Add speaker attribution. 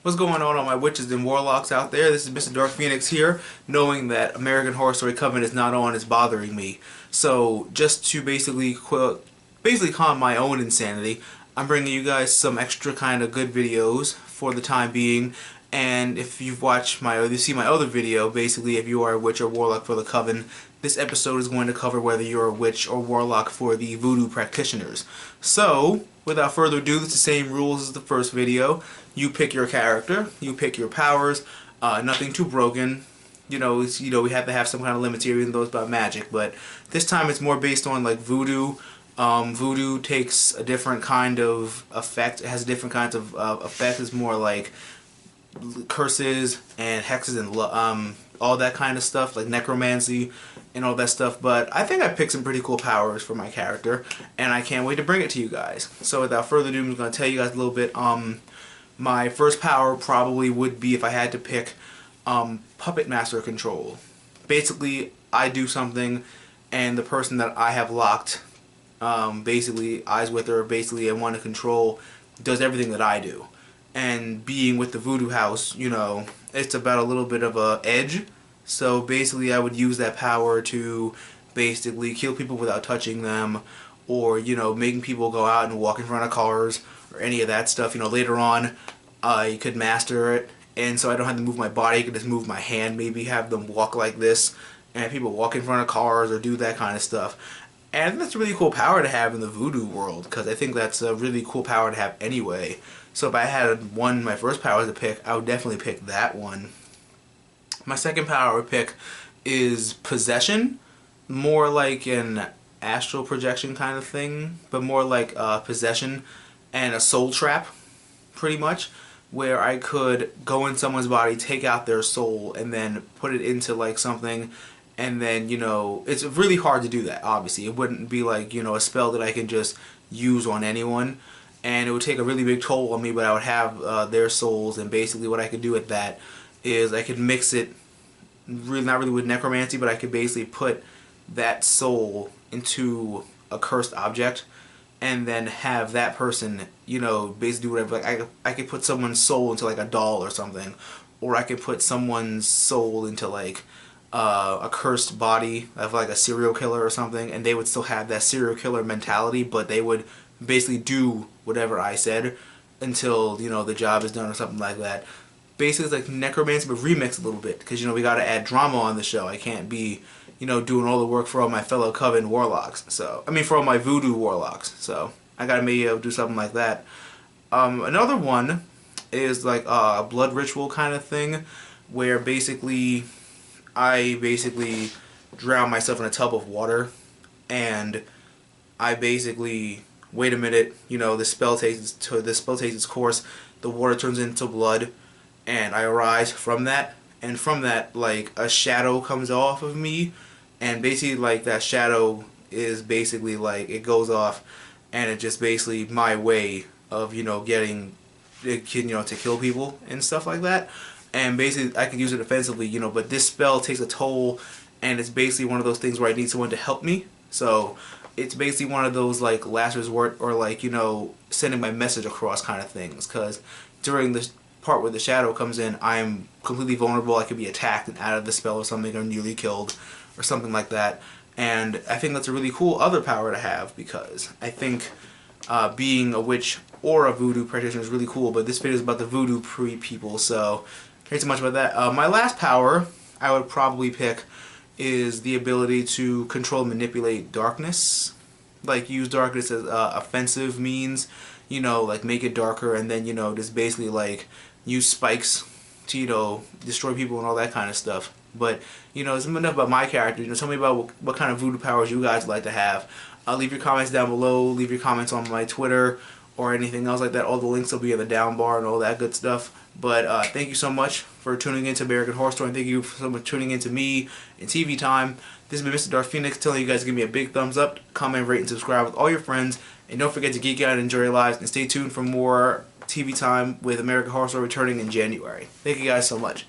Speaker 1: What's going on all my witches and warlocks out there? This is Mr. Dark Phoenix here, knowing that American Horror Story Coven is not on is bothering me. So just to basically calm my own insanity, I'm bringing you guys some extra kind of good videos for the time being. And if you've watched my, or you see my other video, basically if you are a witch or warlock for the coven, this episode is going to cover whether you're a witch or warlock for the voodoo practitioners. So, without further ado, it's the same rules as the first video. You pick your character, you pick your powers, nothing too broken. We have to have some kind of limits here, even though it's about magic. But this time it's more based on like voodoo. Voodoo takes a different kind of effect. It has different kinds of effects. It's more like curses and hexes and all that kind of stuff, like necromancy and all that stuff. But I think I picked some pretty cool powers for my character, and I can't wait to bring it to you guys. So without further ado, I'm going to tell you guys a little bit. My first power probably would be, if I had to pick, puppet master control. Basically, I do something, and the person that I have locked, basically eyes with, or basically I want to control, does everything that I do. And being with the voodoo house, it's about a little bit of a edge. So basically I would use that power to basically kill people without touching them, or making people go out and walk in front of cars or any of that stuff. Later on I could master it, and so I don't have to move my body. I could just move my hand, maybe have them walk like this, and have people walk in front of cars or do that kind of stuff. And I think that's a really cool power to have in the voodoo world, because I think that's a really cool power to have anyway. So if I had my first power to pick, I would definitely pick that one. My second power I would pick is possession, more like an astral projection kind of thing, but more like possession and a soul trap, pretty much, where I could go in someone's body, take out their soul, and then put it into like something. And then, it's really hard to do that, obviously. It wouldn't be like, a spell that I can just use on anyone. And it would take a really big toll on me, but I would have their souls. And basically what I could do with that is I could mix it, not really with necromancy, but I could basically put that soul into a cursed object. And then have that person, basically do whatever. Like I could put someone's soul into like a doll or something. Or I could put someone's soul into like a cursed body of like a serial killer or something, and they would still have that serial killer mentality, but they would basically do whatever I said until the job is done or something like that. Basically it's like necromancy but remixed a little bit, because we got to add drama on the show. I can't be doing all the work for all my fellow coven warlocks, for all my voodoo warlocks, so I gotta maybe do something like that. Another one is like a blood ritual kind of thing, where basically I drown myself in a tub of water, and I basically wait a minute. The spell takes its course. The water turns into blood, and I arise from that. And from that, like a shadow comes off of me, and basically like that shadow is basically like it goes off, and it's just basically my way of getting to kill people and stuff like that. And basically I can use it offensively, but this spell takes a toll, and it's basically one of those things where I need someone to help me. So it's basically one of those like last resort, or like sending my message across kind of things, because during the part where the shadow comes in, I'm completely vulnerable. I could be attacked and out of the spell or something, or nearly killed or something like that. And I think that's a really cool other power to have, because I think being a witch or a voodoo practitioner is really cool. But this video is about the voodoo people, so here's so much about that. My last power I would probably pick is the ability to control and manipulate darkness. Like use darkness as offensive means, like make it darker, and then just basically like use spikes to destroy people and all that kind of stuff. But it's enough about my character. Tell me about what kind of voodoo powers you guys like to have. Leave your comments down below. Leave your comments on my Twitter or anything else like that. All the links will be in the down bar and all that good stuff. But thank you so much for tuning into American Horror Story, and thank you so much for tuning into me in TV time. This has been Mr. Dark Phoenix telling you guys to give me a big thumbs up, comment, rate, and subscribe with all your friends. And don't forget to geek out and enjoy your lives, and stay tuned for more TV time with American Horror Story returning in January. Thank you guys so much.